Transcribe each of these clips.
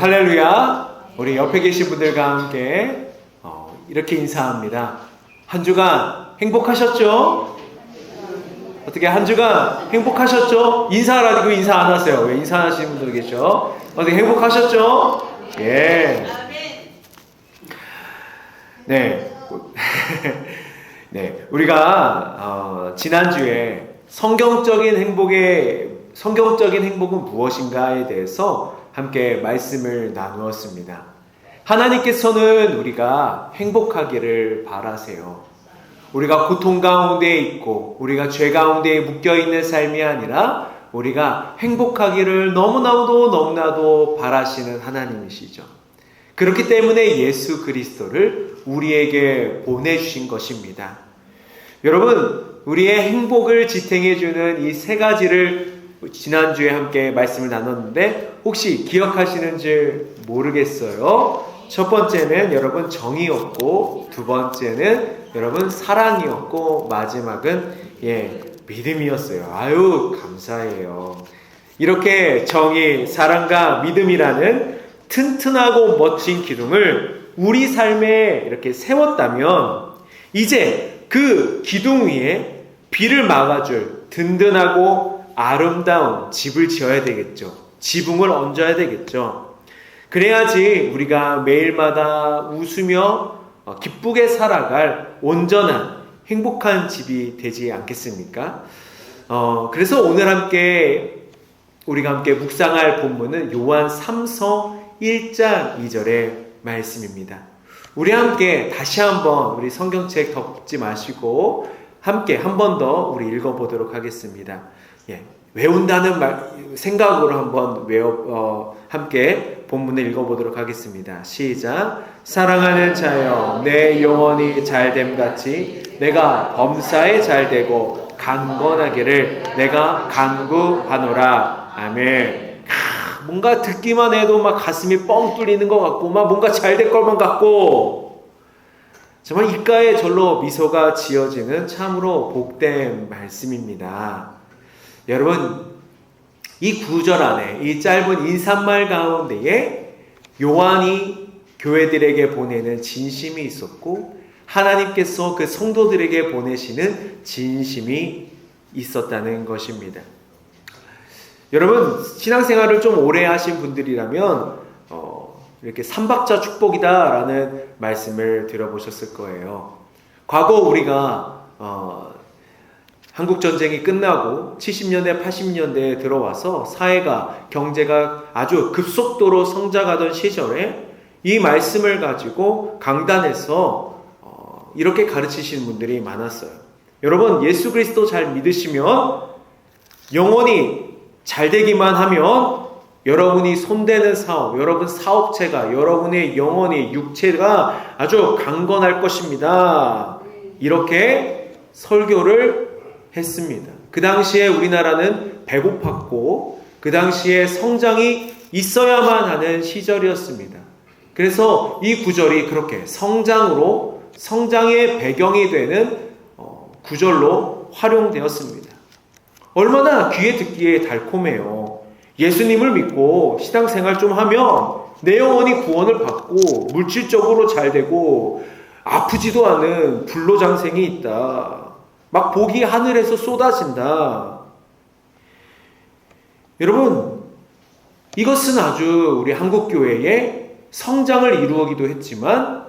할렐루야. 우리 옆에 계신 분들과 함께 이렇게 인사합니다. 한 주간 행복하셨죠? 어떻게 한 주간 행복하셨죠? 인사하라고 인사 안 하세요. 왜 인사 안 하시는 분들 계셔? 어떻게 행복하셨죠? 예. 네. 네. 우리가 지난주에 성경적인 행복은 무엇인가에 대해서 함께 말씀을 나누었습니다. 하나님께서는 우리가 행복하기를 바라세요. 우리가 고통 가운데 있고 우리가 죄 가운데 묶여있는 삶이 아니라 우리가 행복하기를 너무나도 바라시는 하나님이시죠. 그렇기 때문에 예수 그리스도를 우리에게 보내주신 것입니다. 여러분, 우리의 행복을 지탱해주는 이 세 가지를 지난주에 함께 말씀을 나눴는데 혹시 기억하시는지 모르겠어요. 첫 번째는 여러분 정의였고, 두 번째는 여러분 사랑이었고, 마지막은 믿음이었어요. 아유, 감사해요. 이렇게 정의, 사랑과 믿음이라는 튼튼하고 멋진 기둥을 우리 삶에 이렇게 세웠다면 이제 그 기둥 위에 비를 막아줄 든든하고 아름다운 집을 지어야 되겠죠. 지붕을 얹어야 되겠죠. 그래야지 우리가 매일마다 웃으며 기쁘게 살아갈 온전한 행복한 집이 되지 않겠습니까? 그래서 오늘 우리가 함께 묵상할 본문은 요한 3서 1장 2절의 말씀입니다. 우리 함께 다시 한번 우리 성경책 덮지 마시고 함께 한 번 더 우리 읽어보도록 하겠습니다. 외운다는 생각으로 한번 함께 본문을 읽어보도록 하겠습니다. 시작. 사랑하는 자여, 내 영혼이 잘됨같이 내가 범사에 잘되고 강건하기를 내가 간구하노라. 아멘. 뭔가 듣기만 해도 막 가슴이 뻥 뚫리는 것 같고 막 뭔가 잘될 것만 같고 정말 입가에 절로 미소가 지어지는 참으로 복된 말씀입니다. 여러분, 이 구절 안에 이 짧은 인사말 가운데에 요한이 교회들에게 보내는 진심이 있었고 하나님께서 그 성도들에게 보내시는 진심이 있었다는 것입니다. 여러분, 신앙생활을 좀 오래 하신 분들이라면 이렇게 삼박자 축복이다라는 말씀을 들어보셨을 거예요. 과거 우리가 한국전쟁이 끝나고 70년대, 80년대에 들어와서 사회가, 경제가 아주 급속도로 성장하던 시절에 이 말씀을 가지고 강단에서 이렇게 가르치시는 분들이 많았어요. 여러분, 예수 그리스도 잘 믿으시면 영원히 잘 되기만 하면 여러분이 손대는 사업, 여러분 사업체가, 여러분의 영혼의 육체가 아주 강건할 것입니다. 이렇게 설교를 했습니다. 그 당시에 우리나라는 배고팠고 그 당시에 성장이 있어야만 하는 시절이었습니다. 그래서 이 구절이 그렇게 성장의 배경이 되는 구절로 활용되었습니다. 얼마나 귀에 듣기에 달콤해요. 예수님을 믿고 신앙생활 좀 하면 내 영혼이 구원을 받고 물질적으로 잘 되고 아프지도 않은 불로장생이 있다. 막 복이 하늘에서 쏟아진다. 여러분, 이것은 아주 우리 한국교회의 성장을 이루기도 했지만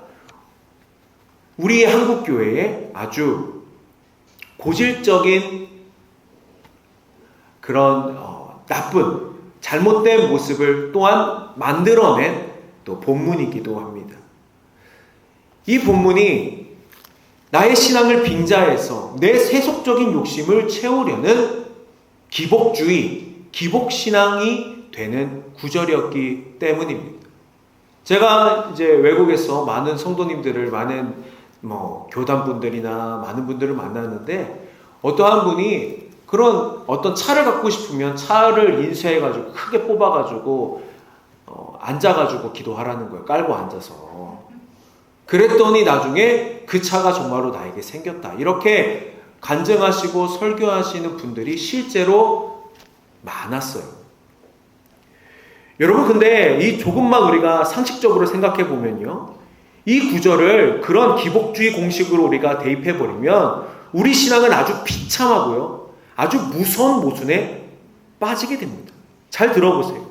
우리 한국교회의 아주 고질적인 그런 나쁜 잘못된 모습을 또한 만들어낸 또 본문이기도 합니다. 이 본문이 나의 신앙을 빙자해서 내 세속적인 욕심을 채우려는 기복주의, 기복신앙이 되는 구절이었기 때문입니다. 제가 이제 외국에서 많은 성도님들을, 많은 교단분들이나 많은 분들을 만났는데 어떠한 분이 그런 어떤 차를 갖고 싶으면 차를 인쇄해가지고 크게 뽑아가지고 앉아가지고 기도하라는 거예요. 깔고 앉아서. 그랬더니 나중에 그 차가 정말로 나에게 생겼다. 이렇게 간증하시고 설교하시는 분들이 실제로 많았어요. 여러분, 근데 이 조금만 우리가 상식적으로 생각해 보면요, 이 구절을 그런 기복주의 공식으로 우리가 대입해 버리면 우리 신앙은 아주 비참하고요, 아주 무서운 모순에 빠지게 됩니다. 잘 들어보세요.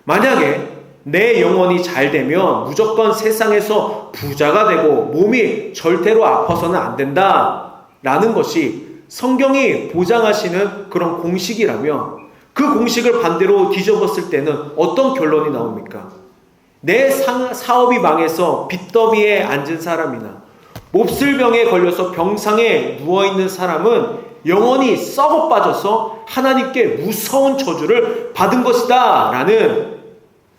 만약에 내 영혼이 잘 되면 무조건 세상에서 부자가 되고 몸이 절대로 아파서는 안 된다 라는 것이 성경이 보장하시는 그런 공식이라면, 그 공식을 반대로 뒤집었을 때는 어떤 결론이 나옵니까? 내 사업이 망해서 빚더미에 앉은 사람이나 몹쓸 병에 걸려서 병상에 누워있는 사람은 영원히 썩어 빠져서 하나님께 무서운 저주를 받은 것이다 라는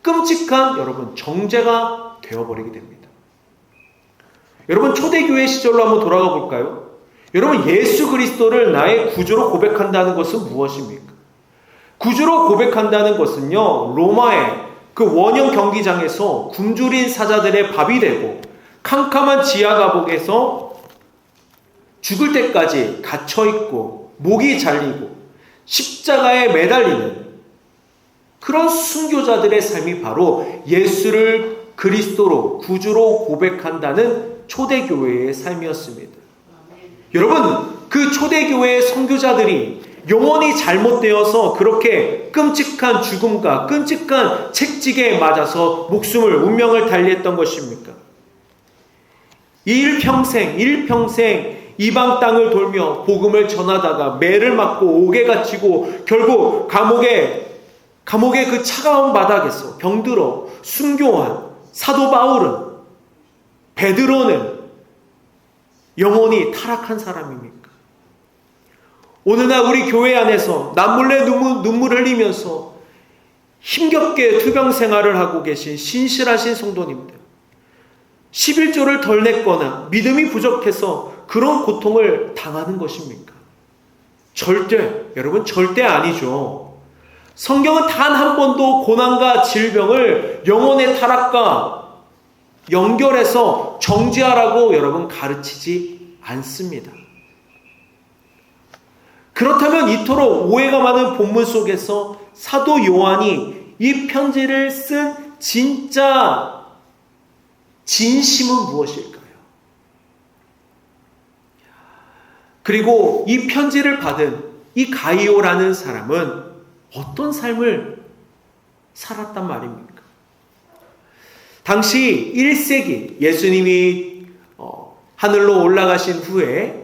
끔찍한, 여러분, 정죄가 되어버리게 됩니다. 여러분, 초대교회 시절로 한번 돌아가 볼까요? 여러분, 예수 그리스도를 나의 구주로 고백한다는 것은 무엇입니까? 구주로 고백한다는 것은요, 로마의 그 원형 경기장에서 굶주린 사자들의 밥이 되고 캄캄한 지하 감옥에서 죽을 때까지 갇혀있고 목이 잘리고 십자가에 매달리는 그런 순교자들의 삶이 바로 예수를 그리스도로 구주로 고백한다는 초대교회의 삶이었습니다. 여러분, 그 초대교회의 선교자들이 영혼이 잘못되어서 그렇게 끔찍한 죽음과 끔찍한 책찍에 맞아서 목숨을, 운명을 달리했던 것입니까? 일평생 이방 땅을 돌며 복음을 전하다가 매를 맞고 옥에 갇히고 결국 감옥의 그 차가운 바닥에서 병들어 순교한 사도 바울은, 베드로는 영혼이 타락한 사람입니까? 오늘날 우리 교회 안에서 남몰래 눈물 흘리면서 힘겹게 투병 생활을 하고 계신 신실하신 성도님들, 11조를 덜 냈거나 믿음이 부족해서 그런 고통을 당하는 것입니까? 여러분, 절대 아니죠. 성경은 단 한 번도 고난과 질병을 영혼의 타락과 연결해서 정죄하라고 여러분 가르치지 않습니다. 그렇다면 이토록 오해가 많은 본문 속에서 사도 요한이 이 편지를 쓴 진짜 진심은 무엇일까요? 그리고 이 편지를 받은 이 가이오라는 사람은 어떤 삶을 살았단 말입니까? 당시 1세기 예수님이 하늘로 올라가신 후에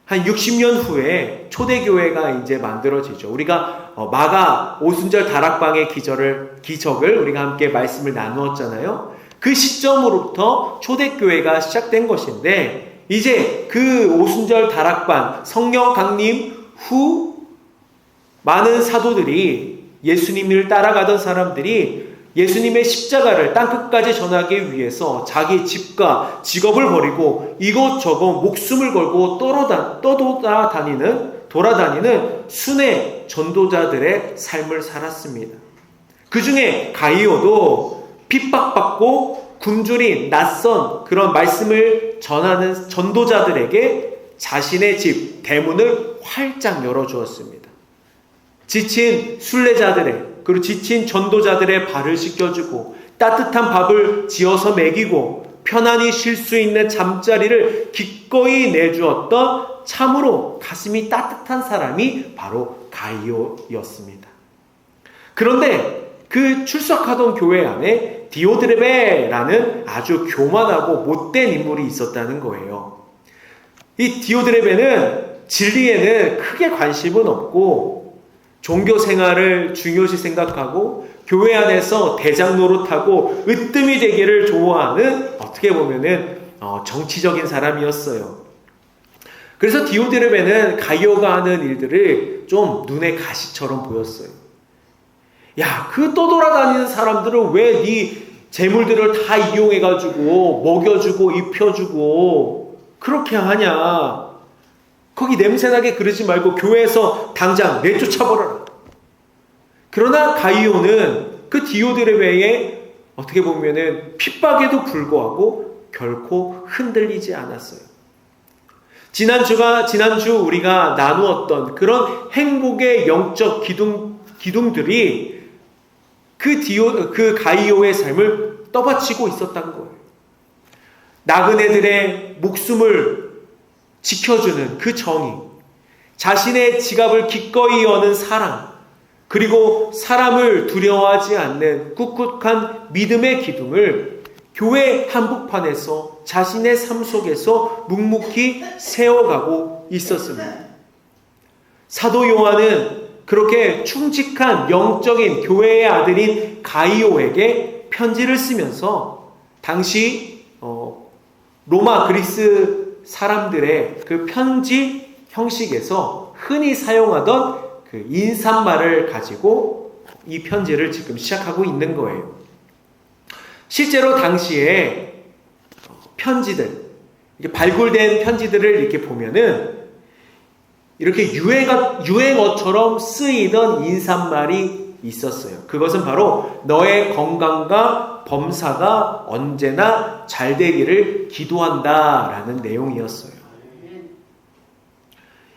한 60년 후에 초대교회가 이제 만들어지죠. 우리가 마가 오순절 다락방의 기적을 우리가 함께 말씀을 나누었잖아요. 그 시점으로부터 초대교회가 시작된 것인데, 이제 그 오순절 다락방 성령 강림 후 많은 사도들이, 예수님을 따라가던 사람들이 예수님의 십자가를 땅끝까지 전하기 위해서 자기 집과 직업을 버리고 이곳저곳 목숨을 걸고 돌아다니는 순회 전도자들의 삶을 살았습니다. 그 중에 가이오도 핍박받고 굶주린 낯선 그런 말씀을 전하는 전도자들에게 자신의 집 대문을 활짝 열어주었습니다. 지친 순례자들의, 그리고 지친 전도자들의 발을 씻겨주고 따뜻한 밥을 지어서 먹이고 편안히 쉴 수 있는 잠자리를 기꺼이 내주었던 참으로 가슴이 따뜻한 사람이 바로 가이오였습니다. 그런데 그 출석하던 교회 안에 디오드레베라는 아주 교만하고 못된 인물이 있었다는 거예요. 이 디오드레베는 진리에는 크게 관심은 없고 종교 생활을 중요시 생각하고 교회 안에서 대장 노릇하고 으뜸이 되기를 좋아하는, 어떻게 보면은 정치적인 사람이었어요. 그래서 디오드레베는 가이오가 하는 일들을 좀 눈에 가시처럼 보였어요. 야, 그 떠돌아다니는 사람들은 왜 네 재물들을 다 이용해가지고 먹여주고 입혀주고 그렇게 하냐? 거기 냄새나게 그러지 말고 교회에서 당장 내쫓아버려라. 그러나 가이오는 그 디오드레베의 어떻게 보면은 핍박에도 불구하고 결코 흔들리지 않았어요. 지난주 우리가 나누었던 그런 행복의 영적 기둥들이 그 가이오의 삶을 떠받치고 있었다는 거예요. 나그네들의 목숨을 지켜주는 그 정의, 자신의 지갑을 기꺼이 여는 사랑, 그리고 사람을 두려워하지 않는 꿋꿋한 믿음의 기둥을 교회 한복판에서 자신의 삶 속에서 묵묵히 세워가고 있었습니다. 사도 요한은 그렇게 충직한 영적인 교회의 아들인 가이오에게 편지를 쓰면서 당시 로마 그리스 사람들의 그 편지 형식에서 흔히 사용하던 그 인사말을 가지고 이 편지를 지금 시작하고 있는 거예요. 실제로 당시에 편지들, 발굴된 편지들을 이렇게 보면은 이렇게 유행어처럼 쓰이던 인사말이 있었어요. 그것은 바로 너의 건강과 범사가 언제나 잘 되기를 기도한다라는 내용이었어요.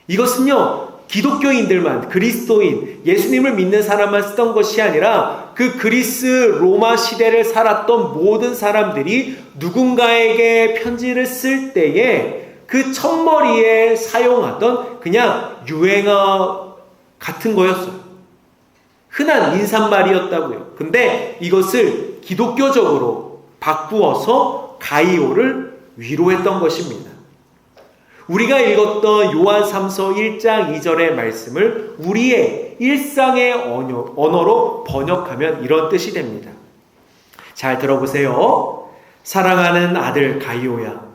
이것은요, 기독교인들만, 그리스도인, 예수님을 믿는 사람만 쓰던 것이 아니라 그 그리스 로마 시대를 살았던 모든 사람들이 누군가에게 편지를 쓸 때에 그 첫머리에 사용하던 그냥 유행어 같은 거였어요. 흔한 인사말이었다고요. 근데 이것을 기독교적으로 바꾸어서 가이오를 위로했던 것입니다. 우리가 읽었던 요한 3서 1장 2절의 말씀을 우리의 일상의 언어로 번역하면 이런 뜻이 됩니다. 잘 들어보세요. 사랑하는 아들 가이오야,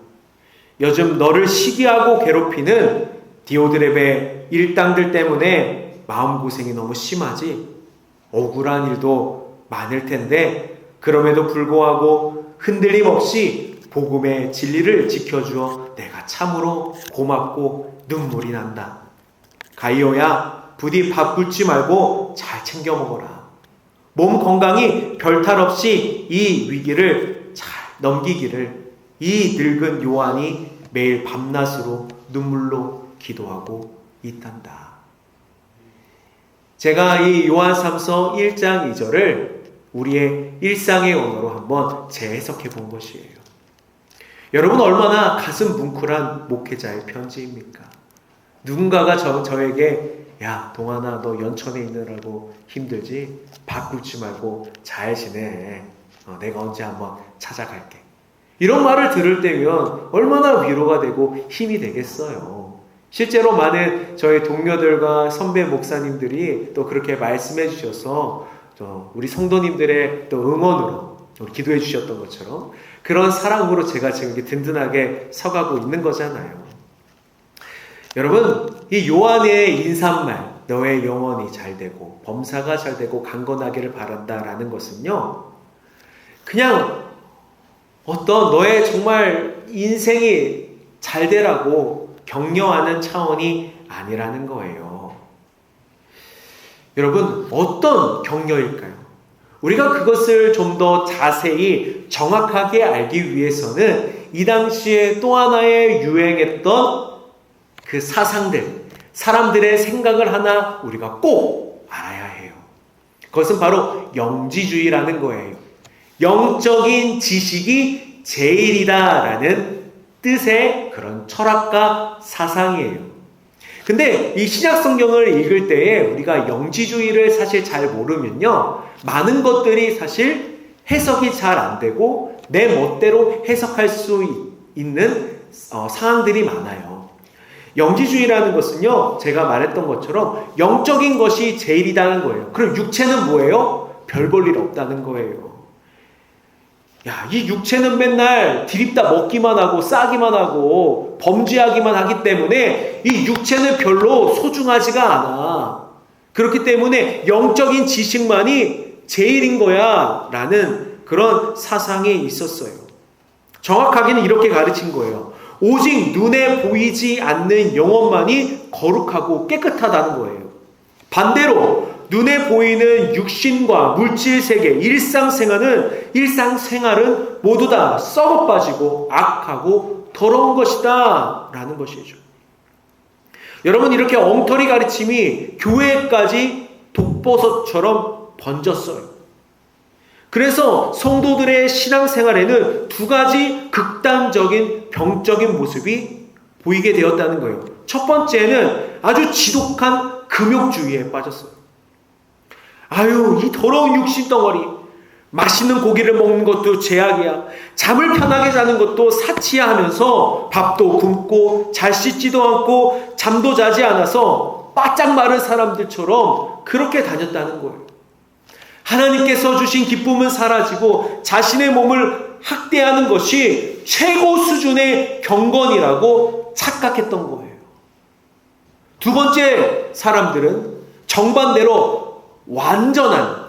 요즘 너를 시기하고 괴롭히는 디오드렙의 일당들 때문에 마음고생이 너무 심하지? 억울한 일도 많을 텐데 그럼에도 불구하고 흔들림 없이 복음의 진리를 지켜주어 내가 참으로 고맙고 눈물이 난다. 가이오야, 부디 밥 굶지 말고 잘 챙겨 먹어라. 몸 건강이 별탈 없이 이 위기를 잘 넘기기를 이 늙은 요한이 매일 밤낮으로 눈물로 기도하고 있단다. 제가 이 요한 3서 1장 2절을 우리의 일상의 언어로 한번 재해석해 본 것이에요. 여러분, 얼마나 가슴 뭉클한 목회자의 편지입니까? 누군가가 저에게 야, 동환아, 너 연천에 있느라고 힘들지? 밥 굶지 말고 잘 지내. 내가 언제 한번 찾아갈게. 이런 말을 들을 때면 얼마나 위로가 되고 힘이 되겠어요. 실제로 많은 저희 동료들과 선배 목사님들이 또 그렇게 말씀해 주셔서 우리 성도님들의 또 응원으로 기도해 주셨던 것처럼 그런 사랑으로 제가 지금 이렇게 든든하게 서가고 있는 거잖아요. 여러분, 이 요한의 인사말, 너의 영혼이 잘 되고 범사가 잘 되고 강건하기를 바란다라는 것은요, 그냥 어떤 너의 정말 인생이 잘 되라고 격려하는 차원이 아니라는 거예요. 여러분, 어떤 격려일까요? 우리가 그것을 좀 더 자세히 정확하게 알기 위해서는 이 당시에 또 하나의 유행했던 그 사상들, 사람들의 생각을 하나 우리가 꼭 알아야 해요. 그것은 바로 영지주의라는 거예요. 영적인 지식이 제일이다라는 뜻의 그런 철학과 사상이에요. 근데 이 신약 성경을 읽을 때에 우리가 영지주의를 사실 잘 모르면요, 많은 것들이 사실 해석이 잘 안 되고 내 멋대로 해석할 수 있는 상황들이 많아요. 영지주의라는 것은요, 제가 말했던 것처럼 영적인 것이 제일이라는 거예요. 그럼 육체는 뭐예요? 별 볼 일 없다는 거예요. 야, 이 육체는 맨날 디립다 먹기만 하고 싸기만 하고 범죄하기만 하기 때문에 이 육체는 별로 소중하지가 않아. 그렇기 때문에 영적인 지식만이 제일인 거야 라는 그런 사상이 있었어요. 정확하게는 이렇게 가르친 거예요. 오직 눈에 보이지 않는 영혼만이 거룩하고 깨끗하다는 거예요. 반대로 눈에 보이는 육신과 물질 세계, 일상생활은 모두 다 썩어 빠지고 악하고 더러운 것이다 라는 것이죠. 여러분, 이렇게 엉터리 가르침이 교회까지 독버섯처럼 번졌어요. 그래서 성도들의 신앙생활에는 두 가지 극단적인 병적인 모습이 보이게 되었다는 거예요. 첫 번째는 아주 지독한 금욕주의에 빠졌어요. 아유, 이 더러운 육신 덩어리. 맛있는 고기를 먹는 것도 제약이야. 잠을 편하게 자는 것도 사치야 하면서 밥도 굶고 잘 씻지도 않고 잠도 자지 않아서 바짝 마른 사람들처럼 그렇게 다녔다는 거예요. 하나님께서 주신 기쁨은 사라지고 자신의 몸을 학대하는 것이 최고 수준의 경건이라고 착각했던 거예요. 두 번째 사람들은 정반대로 완전한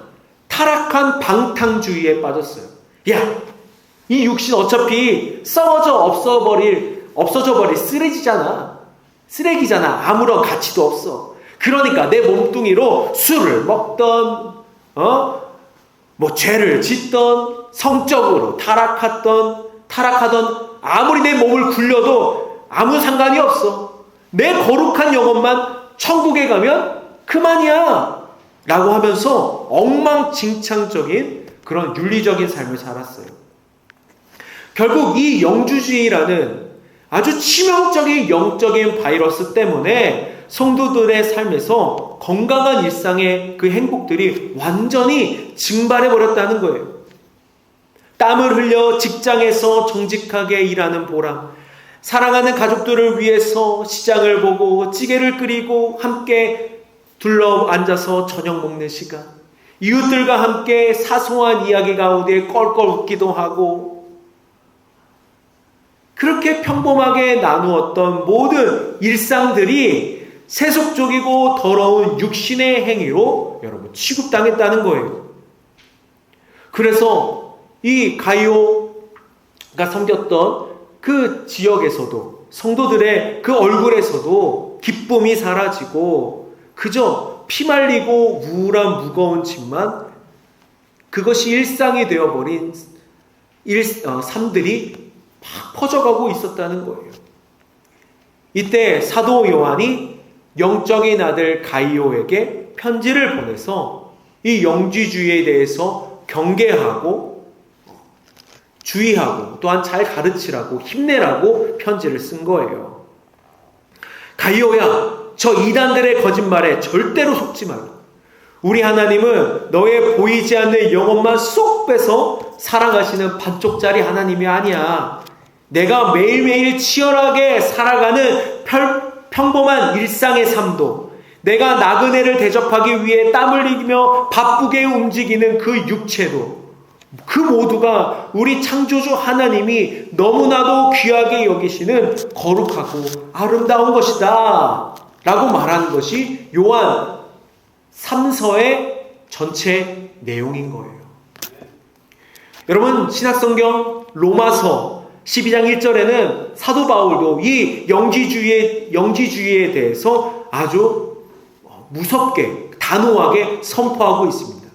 타락한 방탕주의에 빠졌어요. 야, 이 육신 어차피 썩어져 없어져 버릴 쓰레기잖아. 아무런 가치도 없어. 그러니까 내 몸뚱이로 술을 먹던, 죄를 짓던, 성적으로 타락하던, 아무리 내 몸을 굴려도 아무 상관이 없어. 내 거룩한 영혼만 천국에 가면 그만이야. 라고 하면서 엉망진창적인 그런 윤리적인 삶을 살았어요. 결국 이 영주주의라는 아주 치명적인 영적인 바이러스 때문에 성도들의 삶에서 건강한 일상의 그 행복들이 완전히 증발해버렸다는 거예요. 땀을 흘려 직장에서 정직하게 일하는 보람, 사랑하는 가족들을 위해서 시장을 보고 찌개를 끓이고 함께 둘러 앉아서 저녁 먹는 시간, 이웃들과 함께 사소한 이야기 가운데 껄껄 웃기도 하고, 그렇게 평범하게 나누었던 모든 일상들이 세속적이고 더러운 육신의 행위로 여러분 취급당했다는 거예요. 그래서 이 가이오가 섬겼던 그 지역에서도 성도들의 그 얼굴에서도 기쁨이 사라지고 그저 피말리고 우울한 무거운 짐만, 그것이 일상이 되어버린 삶들이 막 퍼져가고 있었다는 거예요. 이때 사도 요한이 영적인 아들 가이오에게 편지를 보내서 이 영지주의에 대해서 경계하고 주의하고 또한 잘 가르치라고 힘내라고 편지를 쓴 거예요. 가이오야, 저 이단들의 거짓말에 절대로 속지 말라. 우리 하나님은 너의 보이지 않는 영혼만 쏙 빼서 사랑하시는 반쪽짜리 하나님이 아니야. 내가 매일매일 치열하게 살아가는 평범한 일상의 삶도, 내가 나그네를 대접하기 위해 땀을 흘리며 바쁘게 움직이는 그 육체도, 그 모두가 우리 창조주 하나님이 너무나도 귀하게 여기시는 거룩하고 아름다운 것이다 라고 말하는 것이 요한 3서의 전체 내용인 거예요. 여러분, 신약성경 로마서 12장 1절에는 사도 바울도 이 영지주의에 대해서 아주 무섭게 단호하게 선포하고 있습니다.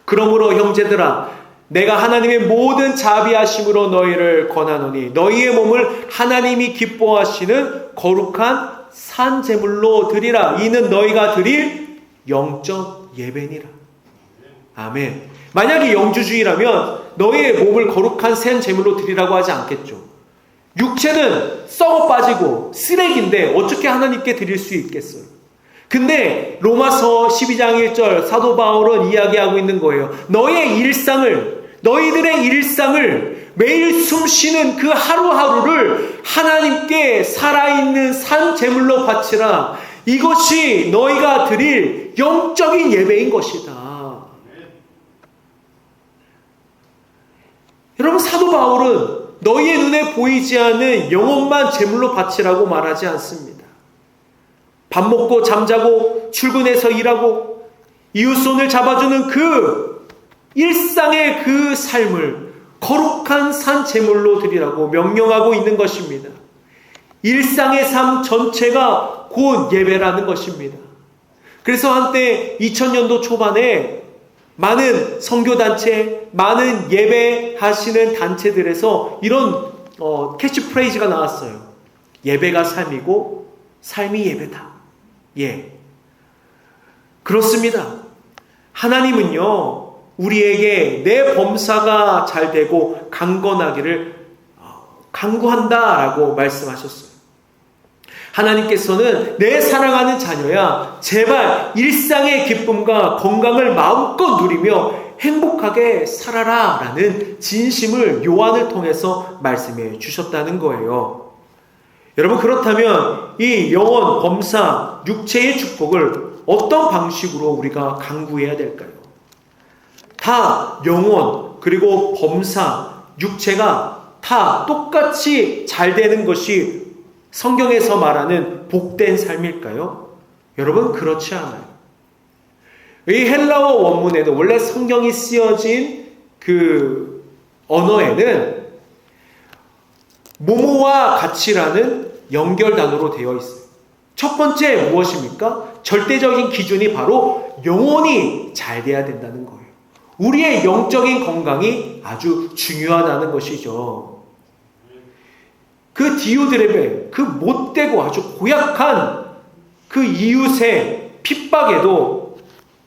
그러므로 형제들아, 내가 하나님의 모든 자비하심으로 너희를 권하노니 너희의 몸을 하나님이 기뻐하시는 거룩한 산 제물로 드리라. 이는 너희가 드릴 영적 예배니라. 아멘. 만약에 영주주의라면 너희의 몸을 거룩한 산 제물로 드리라고 하지 않겠죠. 육체는 썩어 빠지고 쓰레기인데 어떻게 하나님께 드릴 수 있겠어요? 근데 로마서 12장 1절 사도 바울은 이야기하고 있는 거예요. 너희들의 일상을 매일 숨쉬는 그 하루하루를 하나님께 살아있는 산 제물로 바치라. 이것이 너희가 드릴 영적인 예배인 것이다. 여러분, 사도 바울은 너희의 눈에 보이지 않는 영혼만 제물로 바치라고 말하지 않습니다. 밥 먹고 잠자고 출근해서 일하고 이웃 손을 잡아주는 그 일상의 그 삶을 거룩한 산 제물로 드리라고 명령하고 있는 것입니다. 일상의 삶 전체가 곧 예배라는 것입니다. 그래서 한때 2000년도 초반에 많은 선교단체, 많은 예배하시는 단체들에서 이런 캐치프레이즈가 나왔어요. 예배가 삶이고 삶이 예배다. 예, 그렇습니다. 하나님은요, 우리에게 내 범사가 잘 되고 강건하기를 간구한다라고 말씀하셨어요. 하나님께서는 내 사랑하는 자녀야, 제발 일상의 기쁨과 건강을 마음껏 누리며 행복하게 살아라 라는 진심을 요한을 통해서 말씀해 주셨다는 거예요. 여러분, 그렇다면 이 영혼, 범사, 육체의 축복을 어떤 방식으로 우리가 간구해야 될까요? 다 영혼, 그리고 범사, 육체가 다 똑같이 잘 되는 것이 성경에서 말하는 복된 삶일까요? 여러분, 그렇지 않아요. 이 헬라어 원문에는, 원래 성경이 쓰여진 그 언어에는 모모와 같이라는 연결 단어로 되어 있어요. 첫 번째 무엇입니까? 절대적인 기준이 바로 영혼이 잘 돼야 된다는 거예요. 우리의 영적인 건강이 아주 중요하다는 것이죠. 그 디오드레베, 그 못되고 아주 고약한 그 이웃의 핍박에도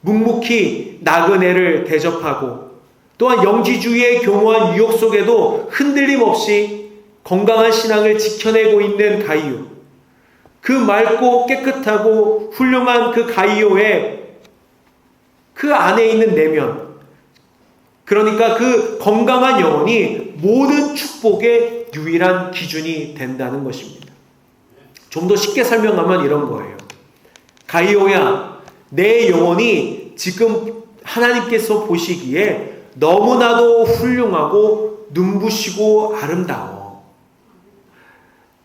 묵묵히 나그네를 대접하고, 또한 영지주의의 교묘한 유혹 속에도 흔들림 없이 건강한 신앙을 지켜내고 있는 가이오, 그 맑고 깨끗하고 훌륭한 그 가이오의 그 안에 있는 내면, 그러니까 그 건강한 영혼이 모든 축복의 유일한 기준이 된다는 것입니다. 좀 더 쉽게 설명하면 이런 거예요. 가이오야, 내 영혼이 지금 하나님께서 보시기에 너무나도 훌륭하고 눈부시고 아름다워.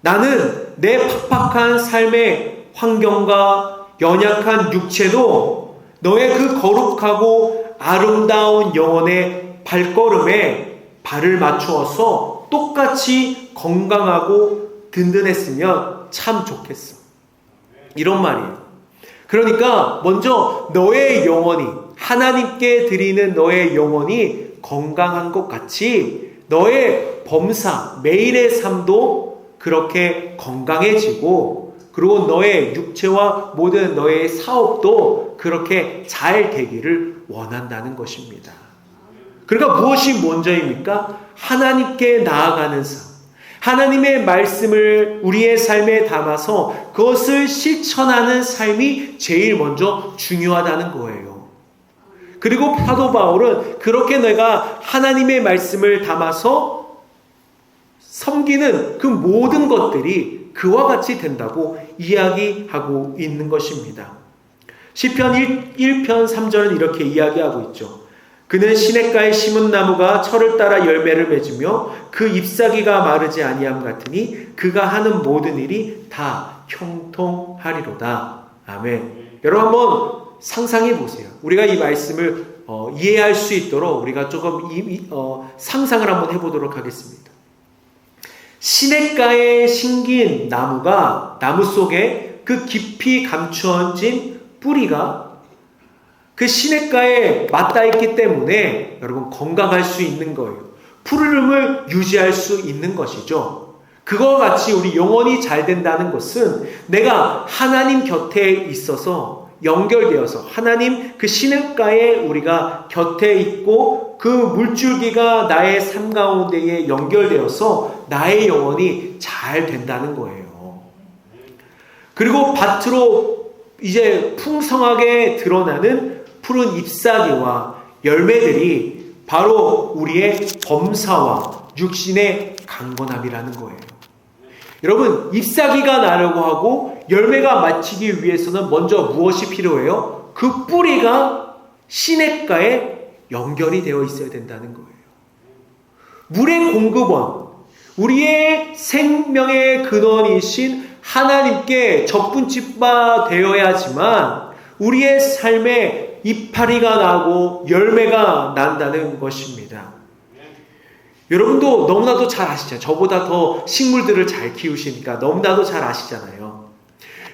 나는 내 팍팍한 삶의 환경과 연약한 육체도 너의 그 거룩하고 아름다운 영혼의 발걸음에 발을 맞추어서 똑같이 건강하고 든든했으면 참 좋겠어. 이런 말이에요. 그러니까 먼저 너의 영혼이, 하나님께 드리는 너의 영혼이 건강한 것 같이 너의 범사, 매일의 삶도 그렇게 건강해지고, 그리고 너의 육체와 모든 너의 사업도 그렇게 잘 되기를 원한다는 것입니다. 그러니까 무엇이 먼저입니까? 하나님께 나아가는 삶, 하나님의 말씀을 우리의 삶에 담아서 그것을 실천하는 삶이 제일 먼저 중요하다는 거예요. 그리고 사도 바울은 그렇게 내가 하나님의 말씀을 담아서 섬기는 그 모든 것들이 그와 같이 된다고 이야기하고 있는 것입니다. 시편 1편 3절은 이렇게 이야기하고 있죠. 그는 시냇가에 심은 나무가 철을 따라 열매를 맺으며 그 잎사귀가 마르지 아니함 같으니 그가 하는 모든 일이 다 형통하리로다. 아멘. 여러분, 한번 상상해 보세요. 우리가 이 말씀을 이해할 수 있도록 우리가 조금 상상을 한번 해보도록 하겠습니다. 시냇가에 심긴 나무가, 나무 속에 그 깊이 감추어진 뿌리가 그 시냇가에 맞닿아 있기 때문에 여러분 건강할 수 있는 거예요. 푸르름을 유지할 수 있는 것이죠. 그와 같이 우리 영혼이 잘 된다는 것은 내가 하나님 곁에 있어서 연결되어서 하나님 그 시냇가에 우리가 곁에 있고 그 물줄기가 나의 삶 가운데에 연결되어서 나의 영혼이 잘 된다는 거예요. 그리고 밭으로 이제 풍성하게 드러나는 푸른 잎사귀와 열매들이 바로 우리의 범사와 육신의 강건함이라는 거예요. 여러분, 잎사귀가 나려고 하고 열매가 맺히기 위해서는 먼저 무엇이 필요해요? 그 뿌리가 시냇가에 연결이 되어 있어야 된다는 거예요. 물의 공급원, 우리의 생명의 근원이신 하나님께 접근집바 되어야지만 우리의 삶에 이파리가 나고 열매가 난다는 것입니다. 여러분도 너무나도 잘 아시죠? 저보다 더 식물들을 잘 키우시니까 너무나도 잘 아시잖아요.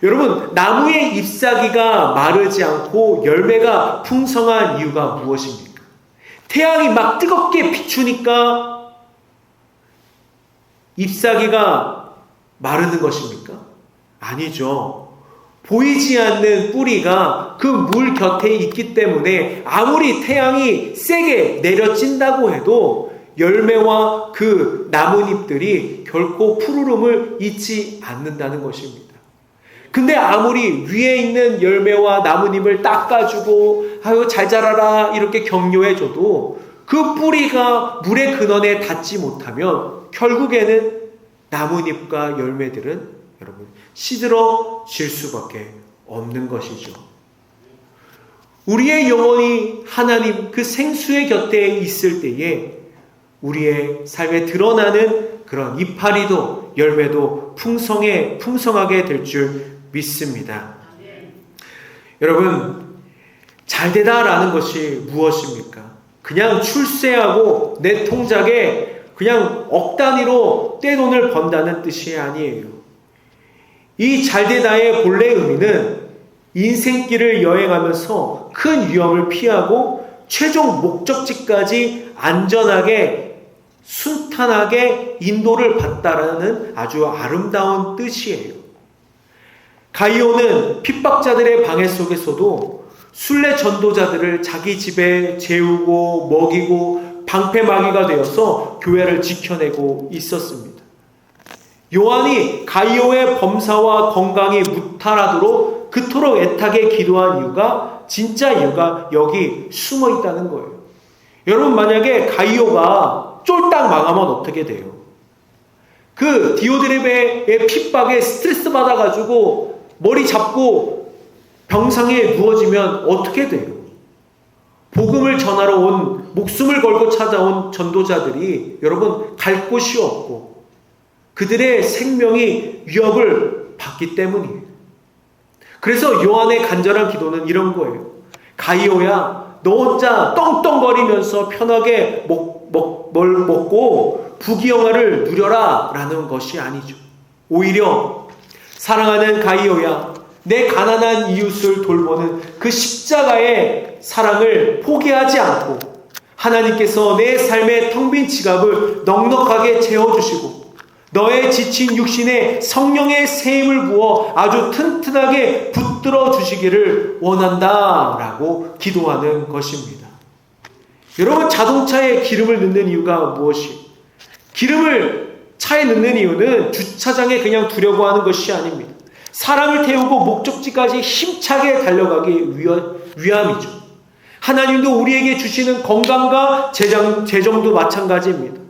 여러분, 나무의 잎사귀가 마르지 않고 열매가 풍성한 이유가 무엇입니까? 태양이 막 뜨겁게 비추니까 잎사귀가 마르는 것입니까? 아니죠. 보이지 않는 뿌리가 그 물 곁에 있기 때문에 아무리 태양이 세게 내려찐다고 해도 열매와 그 나뭇잎들이 결코 푸르름을 잊지 않는다는 것입니다. 근데 아무리 위에 있는 열매와 나뭇잎을 닦아주고 아유 잘 자라라 이렇게 격려해줘도 그 뿌리가 물의 근원에 닿지 못하면 결국에는 나뭇잎과 열매들은 여러분 시들어질 수밖에 없는 것이죠. 우리의 영혼이 하나님 그 생수의 곁에 있을 때에 우리의 삶에 드러나는 그런 이파리도 열매도 풍성하게 될 줄 믿습니다. 여러분, 잘되다라는 것이 무엇입니까? 그냥 출세하고 내 통장에 그냥 억 단위로 떼돈을 번다는 뜻이 아니에요. 이 잘되다의 본래 의미는 인생길을 여행하면서 큰 위험을 피하고 최종 목적지까지 안전하게 순탄하게 인도를 받다라는 아주 아름다운 뜻이에요. 가이오는 핍박자들의 방해 속에서도 순례 전도자들을 자기 집에 재우고 먹이고 방패막이가 되어서 교회를 지켜내고 있었습니다. 요한이 가이오의 범사와 건강이 무탈하도록 그토록 애타게 기도한 이유가 진짜 이유가 여기 숨어 있다는 거예요. 여러분 만약에 가이오가 쫄딱 망하면 어떻게 돼요? 그 디오드레베의 핍박에 스트레스 받아가지고 머리 잡고 병상에 누워지면 어떻게 돼요? 복음을 전하러 온 목숨을 걸고 찾아온 전도자들이 여러분 갈 곳이 없고 그들의 생명이 위협을 받기 때문이에요. 그래서 요한의 간절한 기도는 이런 거예요. 가이오야, 너 혼자 떵떵거리면서 편하게 뭘 먹고 부귀영화를 누려라 라는 것이 아니죠. 오히려 사랑하는 가이오야, 내 가난한 이웃을 돌보는 그 십자가의 사랑을 포기하지 않고 하나님께서 내 삶의 텅 빈 지갑을 넉넉하게 채워주시고 너의 지친 육신에 성령의 세임을 부어 아주 튼튼하게 붙들어 주시기를 원한다라고 기도하는 것입니다. 여러분, 자동차에 기름을 넣는 이유가 무엇이에요? 기름을 차에 넣는 이유는 주차장에 그냥 두려고 하는 것이 아닙니다. 사람을 태우고 목적지까지 힘차게 달려가기 위함이죠. 하나님도 우리에게 주시는 건강과 재정도 마찬가지입니다.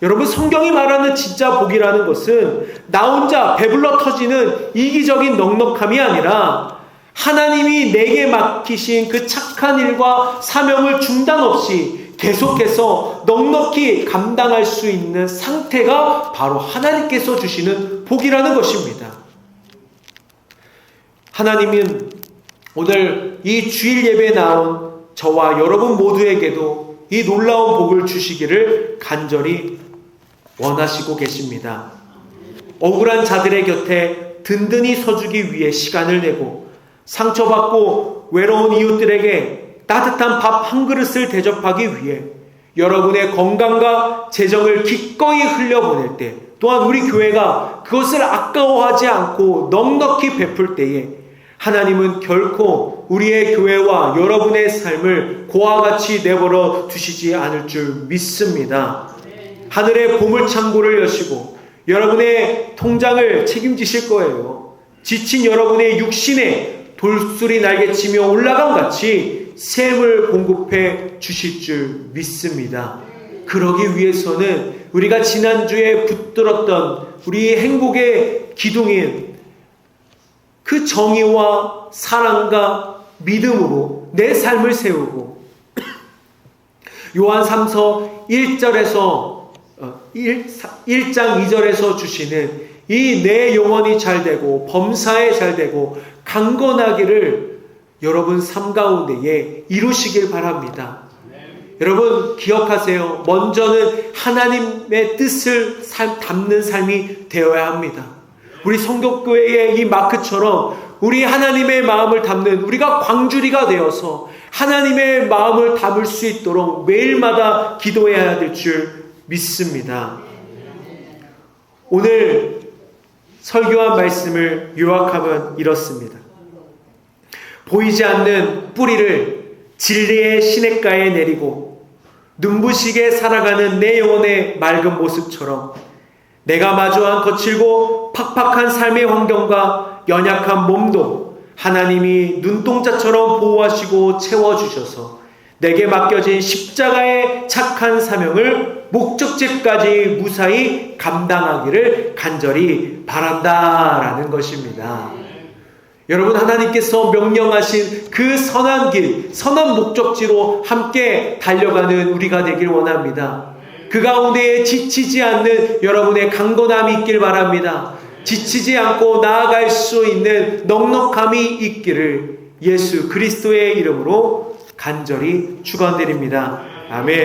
여러분, 성경이 말하는 진짜 복이라는 것은 나 혼자 배불러 터지는 이기적인 넉넉함이 아니라 하나님이 내게 맡기신 그 착한 일과 사명을 중단 없이 계속해서 넉넉히 감당할 수 있는 상태가 바로 하나님께서 주시는 복이라는 것입니다. 하나님은 오늘 이 주일 예배에 나온 저와 여러분 모두에게도 이 놀라운 복을 주시기를 간절히 원하시고 계십니다. 억울한 자들의 곁에 든든히 서주기 위해 시간을 내고 상처받고 외로운 이웃들에게 따뜻한 밥 한 그릇을 대접하기 위해 여러분의 건강과 재정을 기꺼이 흘려보낼 때, 또한 우리 교회가 그것을 아까워하지 않고 넉넉히 베풀 때에 하나님은 결코 우리의 교회와 여러분의 삶을 고와 같이 내버려 두시지 않을 줄 믿습니다. 하늘의 보물창고를 여시고 여러분의 통장을 책임지실 거예요. 지친 여러분의 육신에 돌수리 날개치며 올라감 같이 샘을 공급해 주실 줄 믿습니다. 그러기 위해서는 우리가 지난주에 붙들었던 우리 행복의 기둥인 그 정의와 사랑과 믿음으로 내 삶을 세우고 요한 3서 1장 2절에서 주시는 이 내 영혼이 잘되고 범사에 잘되고 강건하기를 여러분 삶 가운데에 이루시길 바랍니다. 여러분 기억하세요. 먼저는 하나님의 뜻을 담는 삶이 되어야 합니다. 우리 성격교회의 이 마크처럼 우리 하나님의 마음을 담는 우리가 광주리가 되어서 하나님의 마음을 담을 수 있도록 매일마다 기도해야 될 줄 믿습니다. 오늘 설교한 말씀을 요약하면 이렇습니다. 보이지 않는 뿌리를 진리의 시냇가에 내리고 눈부시게 살아가는 내 영혼의 맑은 모습처럼 내가 마주한 거칠고 팍팍한 삶의 환경과 연약한 몸도 하나님이 눈동자처럼 보호하시고 채워주셔서 내게 맡겨진 십자가의 착한 사명을 목적지까지 무사히 감당하기를 간절히 바란다라는 것입니다. 여러분, 하나님께서 명령하신 그 선한 길, 선한 목적지로 함께 달려가는 우리가 되길 원합니다. 그 가운데에 지치지 않는 여러분의 강건함이 있길 바랍니다. 지치지 않고 나아갈 수 있는 넉넉함이 있기를 예수 그리스도의 이름으로 간절히 축원드립니다. 아멘.